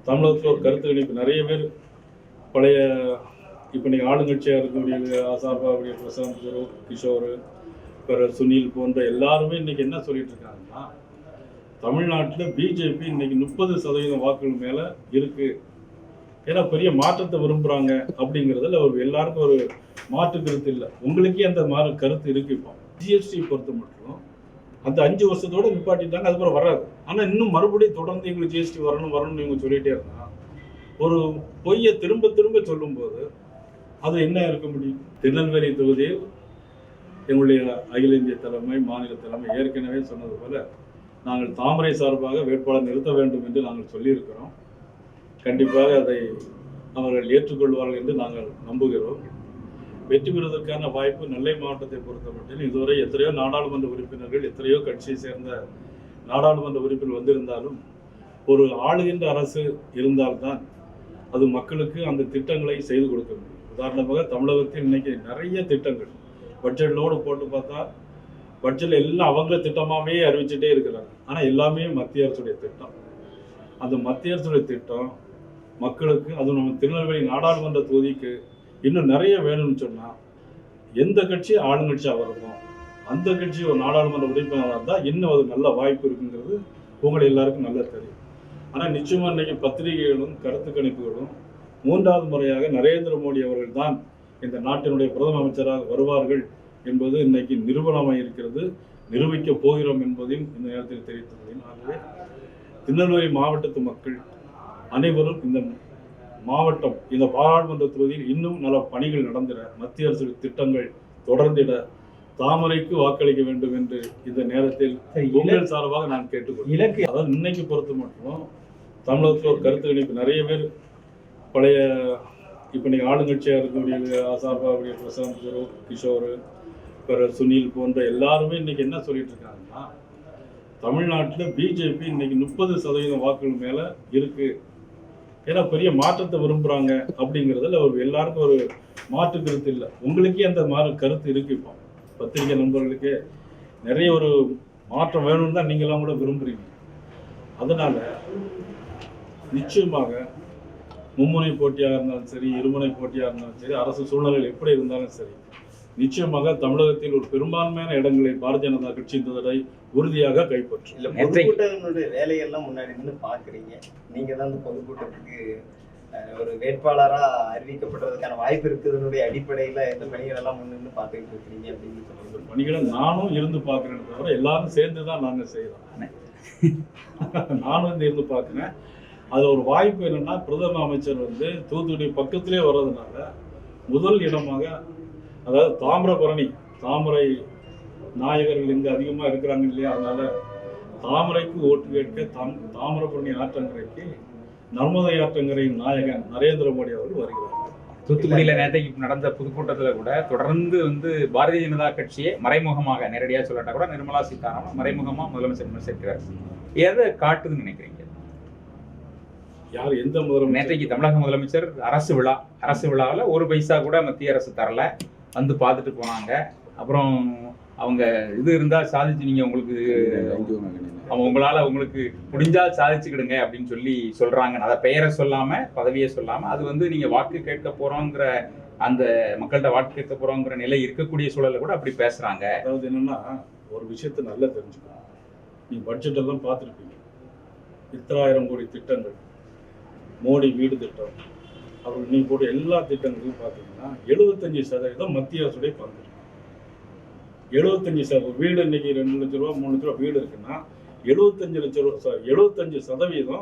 தமிழகத்தில் ஒரு கருத்து கணிப்பு நிறைய பேர் பழைய இப்போ நீங்கள் ஆளுங்கட்சியாக இருக்கக்கூடிய சார்பாவுடைய பிரசாந்த் குரு, கிஷோர், பிற சுனில் போன்ற எல்லாருமே இன்னைக்கு என்ன சொல்லிட்டு இருக்காங்கன்னா, தமிழ்நாட்டில் பிஜேபி இன்னைக்கு 30% வாக்குகள் மேலே இருக்கு. ஏன்னா பெரிய மாற்றத்தை விரும்புகிறாங்க அப்படிங்கிறதுல ஒரு எல்லாருக்கும் ஒரு மாற்று கருத்து இல்லை. உங்களுக்கே அந்த கருத்து இருக்கு. இப்போ ஜிஎஸ்டி பொறுத்த மட்டும் அந்த 5 வருஷத்தோட நிப்பாட்டிட்டாங்க, அதுக்கப்புறம் வராது. ஆனால் இன்னும் மறுபடியும் தொடர்ந்து எங்களுக்கு ஜிஎஸ்டி வரணும்னு இவங்க சொல்லிகிட்டே இருந்தா ஒரு பொய்யை திரும்ப திரும்ப சொல்லும்போது அது என்ன இருக்க முடியும்? திருநெல்வேலி தொகுதியில் எங்களுடைய அகில இந்திய தலைமை, மாநில தலைமை ஏற்கனவே சொன்னது போல நாங்கள் தாமரை சார்பாக வேட்பாளர் நிறுத்த வேண்டும் என்று நாங்கள் சொல்லியிருக்கிறோம். கண்டிப்பாக அதை அவர்கள் ஏற்றுக்கொள்வார்கள் என்று நாங்கள் நம்புகிறோம். வெற்றி பெறுவதற்கான வாய்ப்பு நெல்லை மாவட்டத்தை பொறுத்தமட்டில் இதுவரை எத்தனையோ நாடாளுமன்ற உறுப்பினர்கள், எத்தனையோ கட்சியை சேர்ந்த நாடாளுமன்ற உறுப்பினர் வந்திருந்தாலும் ஒரு ஆளுகின்ற அரசு இருந்தால்தான் அது மக்களுக்கு அந்த திட்டங்களை செய்து கொடுக்க முடியும். உதாரணமாக தமிழகத்தில் இன்னைக்கு நிறைய திட்டங்கள் பட்ஜெட்லோடு போட்டு பார்த்தா பட்ஜெட்டில் எல்லாம் அவங்க திட்டமாகவே அறிவிச்சுட்டே இருக்கிறாங்க. ஆனால் எல்லாமே மத்திய அரசுடைய திட்டம். அந்த மத்திய அரசுடைய திட்டம் மக்களுக்கு, அது நம்ம திருநெல்வேலி நாடாளுமன்ற தொகுதிக்கு இன்னும் நிறைய வேணும்னு சொன்னால் எந்த கட்சி ஆளுங்கட்சியாக வரணும், அந்த கட்சி ஒரு நாடாளுமன்ற உறுப்பினராக இருந்தால் இன்னும் அது நல்ல வாய்ப்பு இருக்குங்கிறது உங்களை எல்லாருக்கும் நல்லா தெரியும். ஆனால் நிச்சயமாக இன்னைக்கு பத்திரிகைகளும் கருத்து கணிப்புகளும் 3வது முறையாக நரேந்திர மோடி அவர்கள் தான் இந்த நாட்டினுடைய பிரதம அமைச்சராக வருவார்கள் என்பது இன்னைக்கு நிரூபணமாக இருக்கிறது. நிரூபிக்க போகிறோம் என்பதையும் இந்த நேரத்தில் தெரிவித்து முடியும். ஆகவே திருநெல்வேலி மாவட்டத்து மக்கள் அனைவரும் இந்த மாவட்டம், இந்த பாராளுமன்ற தொகுதியில் இன்னும் நல்ல பணிகள் நடந்திட, மத்திய அரசு திட்டங்கள் தொடர்ந்திட தாமரைக்கு வாக்களிக்க வேண்டும் என்று இந்த நேரத்தில் உங்கள் சார்பாக நான் கேட்டுக்கொள்கிறேன். அதாவது இன்னைக்கு பொறுத்த மட்டும் தமிழகத்தில் ஒரு கருத்து கணிப்பு நிறைய பேர் பழைய இப்போ நீங்கள் ஆளுங்கட்சியாக இருக்கக்கூடிய சார்பாவுடைய பிரசாந்த் குரு, கிஷோர், பிற சுனில் போன்ற எல்லாருமே இன்னைக்கு என்ன சொல்லிட்டு இருக்காங்கன்னா, தமிழ்நாட்டில் பிஜேபி இன்னைக்கு 30% வாக்குகள் மேலே இருக்கு. ஏன்னா பெரிய மாற்றத்தை விரும்புகிறாங்க அப்படிங்கிறதுல ஒரு எல்லாருக்கும் ஒரு மாற்று கருத்து இல்லை. உங்களுக்கே அந்த கருத்து இருக்கு. இப்போ பத்திரிகை நண்பர்களுக்கே நிறைய ஒரு மாற்றம் வேணும்னு தான் நீங்களாம் கூட விரும்புகிறீங்க. அதனால நிச்சயமாக மும்முனை போட்டியாக இருந்தாலும் சரி, இருமுனை போட்டியாக இருந்தாலும் சரி, அரசு சூழ்நிலைகள் எப்படி இருந்தாலும் சரி, நிச்சயமாக தமிழகத்தில் ஒரு பெரும்பான்மையான இடங்களை பாரதிய ஜனதா கட்சி இந்த தடவை உறுதியாக கைப்பற்றும். இல்ல, பொதுக்கூட்டங்களுடைய வேலையெல்லாம் முன்னாடி நின்று பாக்குறீங்க. நீங்க தான் இந்த பொதுக்கூட்டத்துக்கு ஒரு வேட்பாளரா அறிவிக்கப்பட்டதுக்கான வாய்ப்பு இருக்குதுனுடைய அடிப்படையில எந்த பணிகள் எல்லாம் முன்னின்று பார்த்துக்கிட்டு இருக்கிறீங்க அப்படின்னு சொல்லுங்க. பணிகளை நானும் இருந்து பார்க்கிறேன் தவிர எல்லாரும் சேர்ந்து தான் நாங்கள் செய்யறோம். நானும் இருந்து பார்க்கிறேன். அது ஒரு வாய்ப்பு என்னன்னா, பிரதம அமைச்சர் தூத்துக்குடி பக்கத்திலே வர்றதுனால முதல் இடமாக, அதாவது தாமிரபரணி, தாமரை நாயகர்கள் இங்கே அதிகமாக இருக்கிறாங்க இல்லையா, அதனால தாமரைக்கு ஓட்டு கேட்க தாமிரபரணி ஆற்றங்கரைக்கு நர்மதை ஆற்றங்கரையின் நாயகன் நரேந்திர மோடி அவர்கள் வருகிறார்கள். தூத்துக்குடியில் நேற்றைக்கு நடந்த பொதுக்கூட்டத்தில் கூட தொடர்ந்து பாரதிய ஜனதா கட்சியை மறைமுகமாக, நேரடியாக சொல்லாட்டா கூட நிர்மலா சீதாராமன் மறைமுகமாக முதலமைச்சர் விமர்சிக்கிறார். எதை காட்டுதுன்னு நினைக்கிறீங்க? யார், எந்த முதலமைச்சர்? நேற்றைக்கு தமிழக முதலமைச்சர் அரசு விழாவில் 1 பைசா கூட மத்திய அரசு தரல, வந்து பார்த்துட்டு போனாங்க. அப்புறம் அவங்க இது இருந்தால் சாதிச்சு, நீங்கள் உங்களுக்கு முடிஞ்சால் சாதிச்சுக்கிடுங்க அப்படின்னு சொல்றாங்க. அதை பெயரை சொல்லாம, பதவியை சொல்லாம, அது நீங்க வாக்கு கேட்க போறோங்கிற, அந்த மக்கள்கிட்ட வாக்கு கேட்க போறோங்கிற நிலை இருக்கக்கூடிய சூழலை கூட அப்படி பேசுறாங்க. அதாவது என்னன்னா, ஒரு விஷயத்தை நல்லா தெரிஞ்சுக்கணும். நீங்க பட்ஜெட் எல்லாம் பார்த்துருப்பீங்க. 10,000 கோடி திட்டங்கள், மோடி வீடு திட்டம், அப்புறம் நீ போட்ட எல்லா திட்டங்களையும் பார்த்தீங்கன்னா 75% மத்திய அரசுடைய பங்கு. 75% வீடு இன்னைக்கு 2 லட்ச ரூபா 3 லட்ச ரூபா வீடு இருக்குன்னா 75%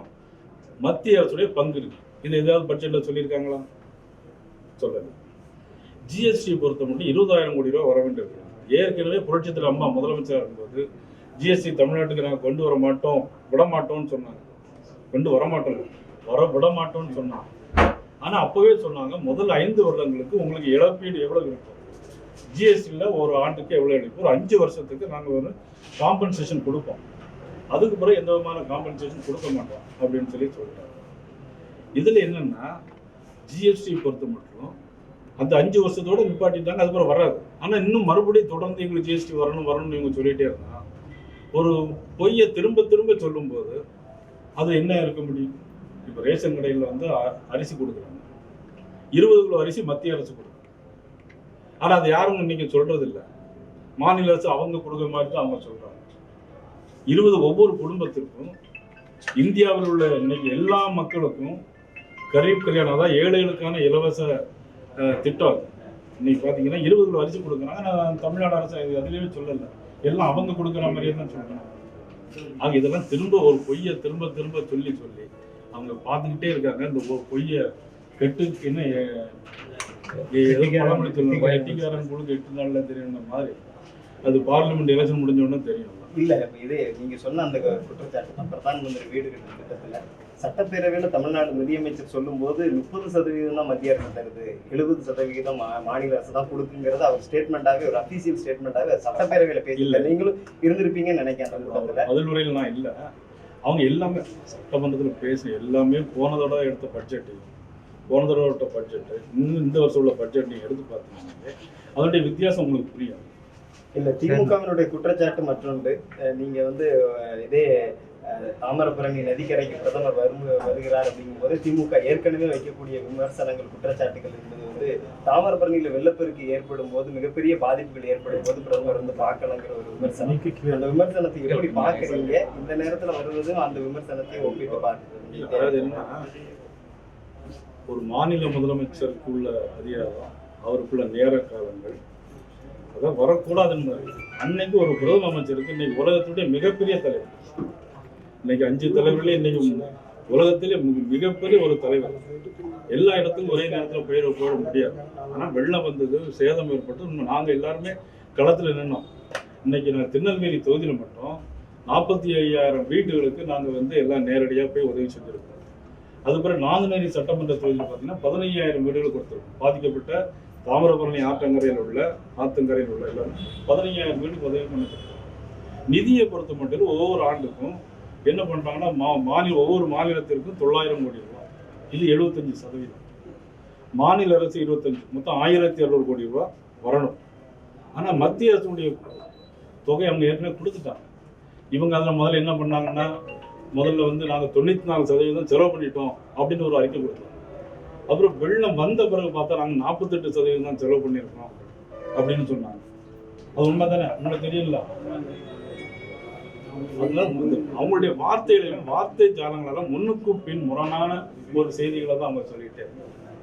மத்திய அரசுடைய பங்கு இருக்கு. இது ஏதாவது பட்ஜெட்ல சொல்லியிருக்காங்களா? சொல்லல. ஜிஎஸ்டி பொறுத்த மட்டும் 20,000 கோடி ரூபா வர வேண்டியிருக்கு. ஏற்கனவே புரட்சித்தில் அம்மா முதலமைச்சராக இருக்கும்போது ஜிஎஸ்டி தமிழ்நாட்டுக்கு நாங்கள் கொண்டு வர மாட்டோம், விடமாட்டோம்னு சொன்னாங்க. கொண்டு வரமாட்டோம், விட மாட்டோம்னு சொன்னாங்க. ஆனா அப்பவே சொன்னாங்க, முதல் 5 வருடங்களுக்கு உங்களுக்கு இழப்பீடு எவ்வளவு இருக்கும், ஜிஎஸ்டியில் ஒரு ஆண்டுக்கு எவ்வளவு எடுப்போம், ஒரு 5 வருஷத்துக்கு நாங்கள் ஒரு காம்பன்சேஷன் கொடுப்போம், அதுக்கு பிறகு எந்த விதமான காம்பன்சேஷன் கொடுக்க மாட்டோம் அப்படின்னு சொல்லிட்டாங்க. இதுல என்னன்னா, ஜிஎஸ்டி பொறுத்த மட்டும் அந்த 5 வருஷத்தோட நிப்பாட்டிட்டாங்க, அதுக்கப்புறம் வராது. ஆனா இன்னும் மறுபடியும் தொடர்ந்து எங்களுக்கு ஜிஎஸ்டி வரணும்னு இவங்க சொல்லிட்டே இருந்தா ஒரு பொய்யை திரும்ப திரும்ப சொல்லும்போது அது என்ன இருக்க முடியும்? இப்போ ரேஷன் கடையில் வந்து அரிசி கொடுக்குறாங்க, 20 கிலோ அரிசி மத்திய அரசு கொடுக்குறாங்க. ஆனால் அது யாரும் இன்னைக்கு சொல்றது இல்லை. மாநில அரசு அவங்க கொடுக்குற மாதிரி தான் அவங்க சொல்றாங்க. 20 ஒவ்வொரு குடும்பத்திற்கும் இந்தியாவில் உள்ள இன்னைக்கு எல்லா மக்களுக்கும் கரீப் கல்யாணம், அதாவது ஏழைகளுக்கான இலவச திட்டம். இன்னைக்கு பார்த்தீங்கன்னா 20 கிலோ அரிசி கொடுக்குறாங்க. நான் தமிழ்நாடு அரசு அதுலேயே சொல்லலை, எல்லாம் அவங்க கொடுக்குற மாதிரியே தான் சொல்றாங்க. ஆக இதெல்லாம் திரும்ப ஒரு பொய்யை திரும்ப திரும்ப சொல்லி சொல்லி அவங்க பார்த்துக்கிட்டே இருக்காங்க. இந்த பொய்யை கெட்டு என்ன பழமொழி சொல்லுவாங்க, எட்டிக்காரன் கொடுக்க 8 நாள்ல தெரியுன்ற மாதிரி அது பார்லிமெண்ட் எலெக்ஷன் முடிஞ்ச உடனே தெரியும். இல்ல இது நீங்க சொன்ன அந்த குற்றச்சாட்டு தான் பிரதான் மந்திரி வீடு கட்டும் திட்டத்துல சட்டப்பேரவையில தமிழ்நாடு நிதியமைச்சர் சொல்லும் போது 30% தான் மத்திய அரசு தருது, 70% மாநில அரசு தான் கொடுக்குங்கிறது அவர் ஸ்டேட்மெண்டாவே, ஒரு அபிஷியல் ஸ்டேட்மெண்டாவே சட்டப்பேரவையில பேசல. நீங்களும் இருந்திருப்பீங்கன்னு நினைக்கிறேன் அந்த கூட்டத்துல. பதிலுரையில் நான் இல்லை, அவங்க எல்லாமே சட்டமன்றத்தில் பேசி எல்லாமே போன தடவை எடுத்த பட்ஜெட்டு, போன தடவை எடுத்த பட்ஜெட்டு, இன்னும் இந்த வருஷம் உள்ள பட்ஜெட் நீங்கள் எடுத்து பார்த்தீங்கன்னா அதனுடைய வித்தியாசம் உங்களுக்கு புரியும். இல்ல திமுகவினுடைய குற்றச்சாட்டு மற்றொன்று, நீங்க வந்து இதே தாமிரபரணி நதிக்கரைக்கு பிரதமர் வருகிறார் அப்படிங்கும்போது திமுக ஏற்கனவே வைக்கக்கூடிய விமர்சனங்கள், குற்றச்சாட்டுகள் என்பது வந்து தாமிரபரணியில வெள்ளப்பெருக்கு ஏற்படும் போது மிகப்பெரிய பாதிப்புகள் ஏற்படும் போது பிரதமர் வந்து பார்க்கலங்கிற ஒரு விமர்சனம். அந்த விமர்சனத்தை எப்படி பாக்குறீங்க? இந்த நேரத்துல வருவதும் அந்த விமர்சனத்தையும் ஒப்பிட்டு பார்க்குறீங்க. அதாவது என்னன்னா, ஒரு மாநில முதலமைச்சருக்கு உள்ள அதிகாரம், அவருக்குள்ள நேர காலங்கள் அதான் வரக்கூடாதுன்னு அன்னைக்கு ஒரு பிரதம அமைச்சருக்கு இன்னைக்கு உலகத்துடைய மிகப்பெரிய தலைவர், இன்னைக்கு 5 தலைவர்களே இன்னைக்கு உலகத்திலே மிகப்பெரிய ஒரு தலைவர், எல்லா இடத்துக்கும் ஒரே நேரத்தில் போயிட முடியாது. ஆனால் வெள்ளம் வந்தது, சேதம் ஏற்பட்டு நாங்கள் எல்லாருமே களத்தில் நின்னோம். இன்னைக்கு நான் திருநெல்வேலி தொகுதியில் மட்டும் 45,000 வீடுகளுக்கு நாங்கள் வந்து எல்லாம் நேரடியாக போய் உதவி செஞ்சுருக்கோம். அதுக்கப்புறம் நாங்குநேரி சட்டமன்ற தொகுதியில் பார்த்தீங்கன்னா 15,000 வீடுகள் கொடுத்துருக்கோம். பாதிக்கப்பட்ட தாமிரபரணி ஆற்றங்கரையில் உள்ள எல்லாரும் 15,000 வீடுக்கு உதவி பண்ணிருக்கோம். நிதியை பொறுத்த மட்டும் ஒவ்வொரு ஆண்டுக்கும் என்ன பண்ணுறாங்கன்னா, ஒவ்வொரு மாநிலத்திற்கும் 900 கோடி ரூபாய், இது 75%. மாநில அரசு 25, மொத்தம் 1,600 கோடி ரூபாய் வரணும். ஆனால் மத்திய அரசுடைய தொகை அவங்க ஏற்கனவே கொடுத்துட்டாங்க. இவங்க அதில் முதல்ல என்ன பண்ணாங்கன்னா, முதல்ல வந்து நாங்கள் 94% செலவு பண்ணிட்டோம் அப்படின்னு ஒரு அறிக்கை கொடுத்தாங்க. அப்புறம் வெள்ளம் வந்த பிறகு பார்த்தா நாங்கள் 48% தான் செலவு பண்ணியிருக்கோம் அப்படின்னு சொன்னாங்க. அது உண்மை தானே? உங்களுக்கு தெரியல. அவங்களுடைய வார்த்தை ஜாலங்களால முன்னுக்கு பின் முரணான ஒரு செய்திகளை தான் அவங்க சொல்லிட்டே இருக்காங்க.